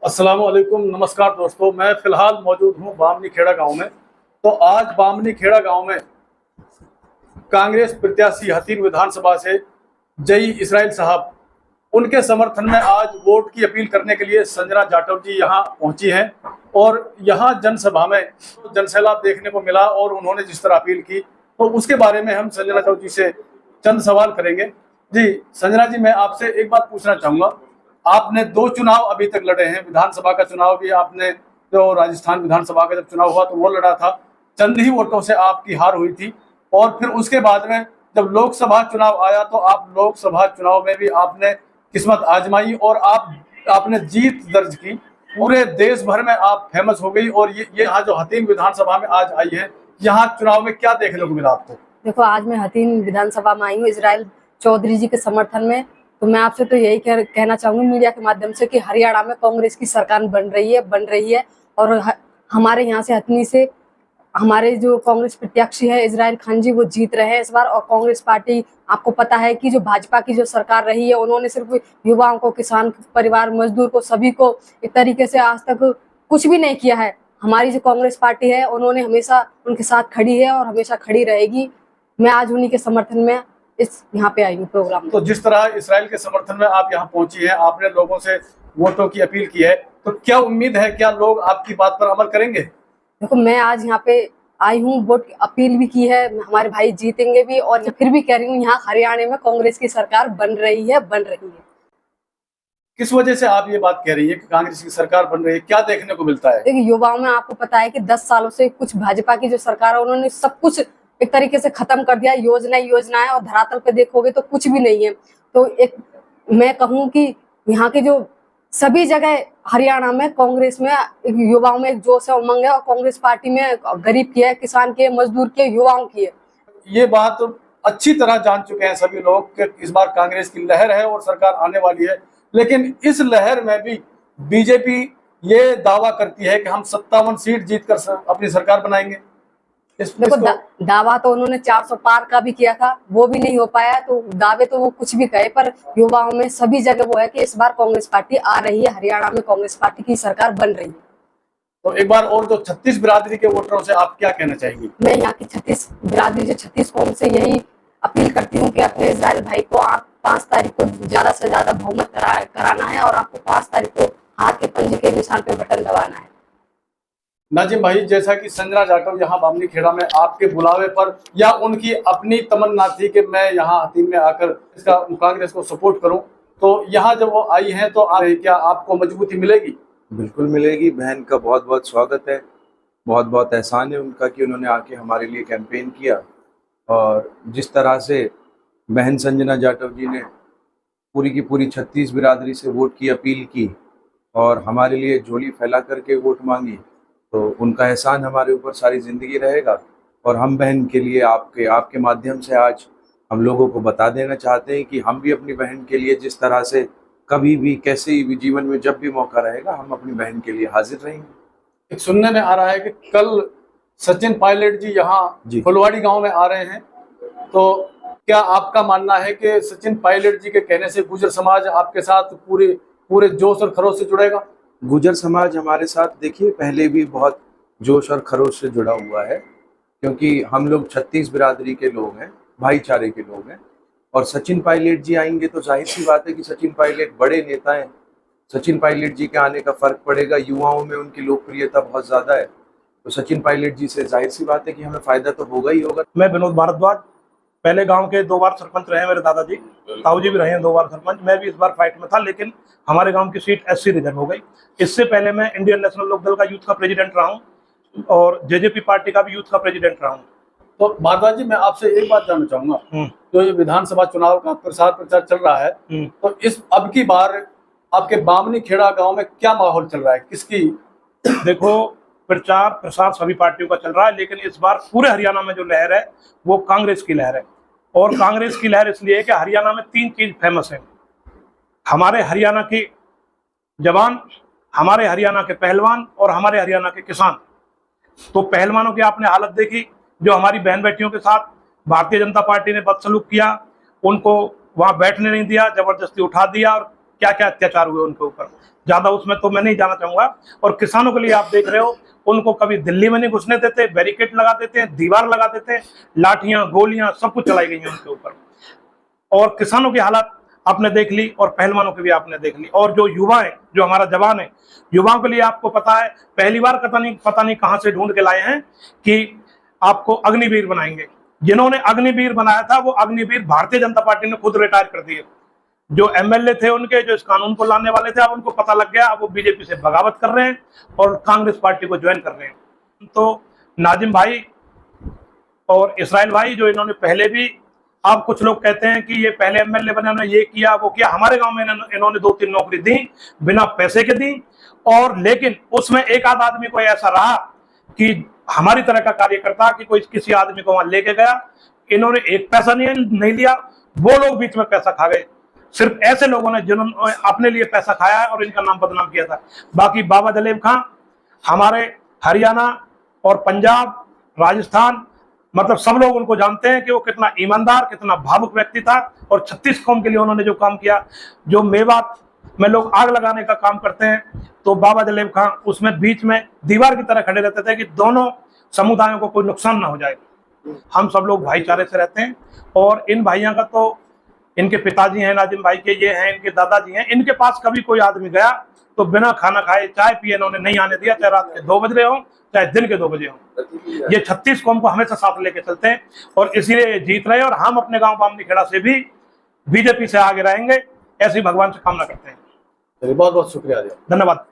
अस्सलाम वालेकुम, नमस्कार दोस्तों। मैं फिलहाल मौजूद हूँ बामनी खेड़ा गांव में। तो आज बामनी खेड़ा गांव में कांग्रेस प्रत्याशी हथीन विधानसभा से जई इसराइल साहब, उनके समर्थन में आज वोट की अपील करने के लिए संजना जाटव जी यहाँ पहुंची हैं। और यहाँ जनसभा में जनसैलाब देखने को मिला और उन्होंने जिस तरह अपील की, तो उसके बारे में हम संजना जाटव जी से चंद सवाल करेंगे। जी संजना जी, मैं आपसे एक बात पूछना चाहूँगा। आपने 2 चुनाव अभी तक लड़े हैं, विधानसभा का चुनाव भी आपने, जो राजस्थान विधानसभा का जब चुनाव हुआ तो वो लड़ा था, चंद ही वोटों से आपकी हार हुई थी। और फिर उसके बाद में जब लोकसभा चुनाव आया तो आप लोकसभा चुनाव में भी आपने किस्मत आजमाई और आपने जीत दर्ज की। पूरे देश भर में आप फेमस हो गई। और ये यहाँ जो हथीन विधानसभा में आज आई है, यहाँ चुनाव में क्या देखने को मिला आपको? देखो, आज मैं हथीन विधानसभा में आई हूँ इसराइल चौधरी जी के समर्थन में। तो मैं आपसे तो यही कहना चाहूंगी मीडिया के माध्यम से कि हरियाणा में कांग्रेस की सरकार बन रही है। और हमारे यहाँ से हथनी से हमारे जो कांग्रेस प्रत्याशी है इजराइल खान जी, वो जीत रहे हैं इस बार। और कांग्रेस पार्टी, आपको पता है कि जो भाजपा की जो सरकार रही है, उन्होंने सिर्फ युवाओं को, किसान परिवार, मजदूर को, सभी को एक तरीके से आज तक कुछ भी नहीं किया है। हमारी जो कांग्रेस पार्टी है, उन्होंने हमेशा उनके साथ खड़ी है और हमेशा खड़ी रहेगी। मैं आज उन्हीं के समर्थन में यहाँ पे आई हूँ प्रोग्राम में। तो जिस तरह इसराइल के समर्थन में आप यहाँ पहुंची हैं, आपने लोगों से वोटों की अपील की है, तो क्या उम्मीद है, क्या लोग आपकी बात पर अमल करेंगे? देखो, मैं आज यहाँ पे आई हूँ, वोट की अपील भी की है, हमारे भाई जीतेंगे भी। और फिर भी कह रही हूँ, यहाँ हरियाणा में कांग्रेस की सरकार बन रही है। किस वजह से आप ये बात कह रही है कि कांग्रेस की सरकार बन रही है? क्या देखने को मिलता है? देखिए, युवाओं में आपको पता है कि 10 सालों से कुछ भाजपा की जो सरकार है, उन्होंने सब कुछ एक तरीके से खत्म कर दिया। योजना है और धरातल पे देखोगे तो कुछ भी नहीं है। तो एक मैं कहूँ कि यहाँ के जो सभी जगह हरियाणा में कांग्रेस में युवाओं में एक जोश है, उमंग है। और कांग्रेस पार्टी में गरीब की है, किसान की है, मजदूर की है, युवाओं की है। ये बात अच्छी तरह जान चुके हैं सभी लोग कि इस बार कांग्रेस की लहर है और सरकार आने वाली है। लेकिन इस लहर में भी बीजेपी ये दावा करती है कि हम 57 सीट जीतकर अपनी सरकार बनाएंगे। देखो, दावा तो उन्होंने 400 पार का भी किया था, वो भी नहीं हो पाया। तो दावे तो वो कुछ भी कहे, पर युवाओं में सभी जगह वो है कि इस बार कांग्रेस पार्टी आ रही है, हरियाणा में कांग्रेस पार्टी की सरकार बन रही है। तो एक बार और, जो 36 बिरादरी के वोटरों से आप क्या कहना चाहेंगी? मैं यहाँ की 36 बिरादरी, जो 36 कौम से यही अपील करती हूँ कि अपने इजराइल भाई को आप 5 तारीख को ज्यादा से ज्यादा बहुमत कराना है और आपको 5 तारीख को हाथ के पंजे के निशान पे बटन दबाना है। नाजिम भाई, जैसा कि संजना जाटव यहाँ बामनी खेड़ा में आपके बुलावे पर, या उनकी अपनी तमन्ना थी कि मैं यहाँ हथीन में आकर इसका कांग्रेस को सपोर्ट करूं, तो यहाँ जब वो आई हैं तो क्या आपको मजबूती मिलेगी? बिल्कुल मिलेगी। बहन का बहुत बहुत स्वागत है, बहुत बहुत एहसान है उनका कि उन्होंने आके हमारे लिए कैंपेन किया। और जिस तरह से बहन संजना जाटव जी ने पूरी की पूरी 36 बिरादरी से वोट की अपील की और हमारे लिए झोली फैला करके वोट मांगी, तो उनका एहसान हमारे ऊपर सारी ज़िंदगी रहेगा। और हम बहन के लिए आपके माध्यम से आज हम लोगों को बता देना चाहते हैं कि हम भी अपनी बहन के लिए जिस तरह से कभी भी, कैसे भी जीवन में जब भी मौका रहेगा, हम अपनी बहन के लिए हाजिर रहेंगे। एक सुनने में आ रहा है कि कल सचिन पायलट जी यहाँ फुलवाड़ी गांव में आ रहे हैं, तो क्या आपका मानना है कि सचिन पायलट जी के कहने से गुर्जर समाज आपके साथ पूरे जोश और खरोश से जुड़ेगा? गुर्जर समाज हमारे साथ, देखिए, पहले भी बहुत जोश और खरोश से जुड़ा हुआ है, क्योंकि हम लोग 36 बिरादरी के लोग हैं, भाईचारे के लोग हैं। और सचिन पायलट जी आएंगे तो जाहिर सी बात है कि सचिन पायलट बड़े नेता हैं। सचिन पायलट जी के आने का फर्क पड़ेगा, युवाओं में उनकी लोकप्रियता बहुत ज़्यादा है। तो सचिन पायलट जी से जाहिर सी बात है कि हमें फ़ायदा तो होगा ही होगा। मैं विनोद भारद्वाज, पहले गांव के 2 बार सरपंच रहे हैं मेरे दादाजी, ताऊ जी भी रहे हैं 2 बार सरपंच। मैं भी इस बार फाइट में था, लेकिन हमारे गांव की सीट SC रिजर्व हो गई। इससे पहले मैं इंडियन नेशनल लोक दल का यूथ का प्रेसिडेंट रहा हूं और JJP पार्टी का भी यूथ का प्रेसिडेंट रहा हूं। तो भारद्वाज जी, मैं आपसे एक बात जानना चाहूंगा। जो ये विधानसभा चुनाव का प्रचार चल रहा है, तो इस अब की बार आपके बामनी खेड़ा गांव में क्या माहौल चल रहा है, किसकी? देखो, प्रचार प्रसार सभी पार्टियों का चल रहा है, लेकिन इस बार पूरे हरियाणा में जो लहर है वो कांग्रेस की लहर है। और कांग्रेस की लहर इसलिए है कि हरियाणा में 3 चीज फेमस है। हमारे हरियाणा के जवान, हमारे हरियाणा के पहलवान और हमारे हरियाणा के किसान। तो पहलवानों की आपने हालत देखी, जो हमारी बहन बेटियों के साथ भारतीय जनता पार्टी ने बदसलूक किया, उनको वहां बैठने नहीं दिया, जबरदस्ती उठा दिया और क्या क्या अत्याचार हुए उनके ऊपर। ज्यादा उसमें तो मैं नहीं जाना चाहूंगा। और किसानों के लिए आप देख रहे हो, उनको कभी दिल्ली में नहीं घुसने देते, बैरिकेड लगा देते हैं, दीवार लगा देते हैं, लाठियां गोलियां सब कुछ चलाई गई हैं उनके ऊपर। और किसानों की हालत आपने देख ली और पहलवानों की भी आपने देख ली। और जो युवा है, जो हमारा जवान है, युवाओं के लिए आपको पता है, पहली बार पता नहीं कहां से ढूंढ के लाए हैं कि आपको अग्निवीर बनाएंगे। जिन्होंने अग्निवीर बनाया था वो अग्निवीर भारतीय जनता पार्टी ने खुद रिटायर कर दिए। जो एमएलए थे उनके, जो इस कानून को लाने वाले थे, अब उनको पता लग गया, अब वो बीजेपी से बगावत कर रहे हैं और कांग्रेस पार्टी को ज्वाइन कर रहे हैं। तो नाजिम भाई और इसराइल भाई, जो इन्होंने पहले भी, आप कुछ लोग कहते हैं कि ये पहले एमएलए बने, उन्होंने ये किया वो किया, हमारे गांव में इन्होंने 2-3 नौकरी दी बिना पैसे के दी। और लेकिन उसमें एक आध आदमी कोई ऐसा रहा कि हमारी तरह का कार्यकर्ता कि कोई किसी आदमी को वहां लेके गया, इन्होंने एक पैसा नहीं लिया, वो लोग बीच में पैसा खा गए। सिर्फ ऐसे लोगों ने जिन्होंने अपने लिए पैसा खाया है और इनका नाम बदनाम किया था। बाकी बाबा जलेब खां हमारे हरियाणा और पंजाब, राजस्थान, मतलब सब लोग उनको जानते हैं कि वो कितना ईमानदार, कितना भावुक व्यक्ति था। और 36 कौम के लिए उन्होंने जो काम किया, जो मेवात में लोग आग लगाने का काम करते हैं, तो बाबा जलेब खां उसमें बीच में दीवार की तरह खड़े रहते थे कि दोनों समुदायों को कोई नुकसान ना हो जाए। हम सब लोग भाईचारे से रहते हैं। और इन भाइयों का तो, इनके पिताजी हैं नाजिम भाई के, ये हैं इनके दादाजी हैं, इनके पास कभी कोई आदमी गया तो बिना खाना खाए चाय पिए इन्होंने नहीं आने दिया, चाहे रात के 2 बज रहे हो चाहे दिन के 2 बजे हो। ये 36 कौम को हमेशा साथ लेके चलते हैं और इसीलिए जीत रहे हैं। और हम अपने गांव बामनी खेड़ा से भी बीजेपी से आगे रहेंगे, ऐसी भगवान से कामना करते हैं। बहुत बहुत शुक्रिया। धन्यवाद।